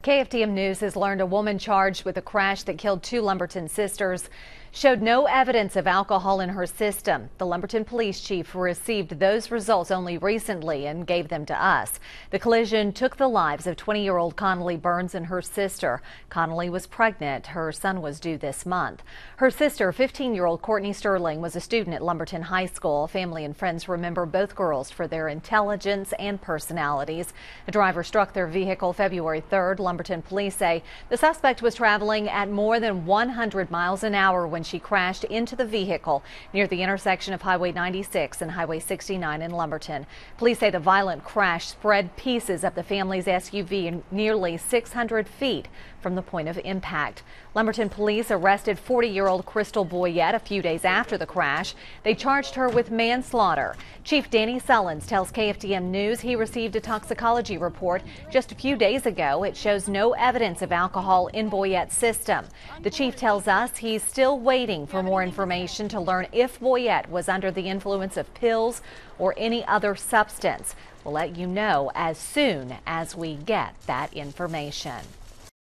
KFDM News has learned a woman charged with a crash that killed two Lumberton sisters showed no evidence of alcohol in her system. The Lumberton police chief received those results only recently and gave them to us. The collision took the lives of 20-year-old Connolly Burns and her sister. Connolly was pregnant. Her son was due this month. Her sister, 15-year-old Courtney Sterling, was a student at Lumberton High School. Family and friends remember both girls for their intelligence and personalities. The driver struck their vehicle February 3rd. Lumberton police say the suspect was traveling at more than 100 miles an hour when she crashed into the vehicle near the intersection of Highway 96 and Highway 69 in Lumberton. Police say the violent crash spread pieces of the family's SUV nearly 600 feet from the point of impact. Lumberton police arrested 40-year-old Crystal Boyette a few days after the crash. They charged her with manslaughter. Chief Danny Sullins tells KFDM News he received a toxicology report just a few days ago. It shows no evidence of alcohol in Boyette's system. The chief tells us he's still waiting for more information to learn if Boyette was under the influence of pills or any other substance. We'll let you know as soon as we get that information.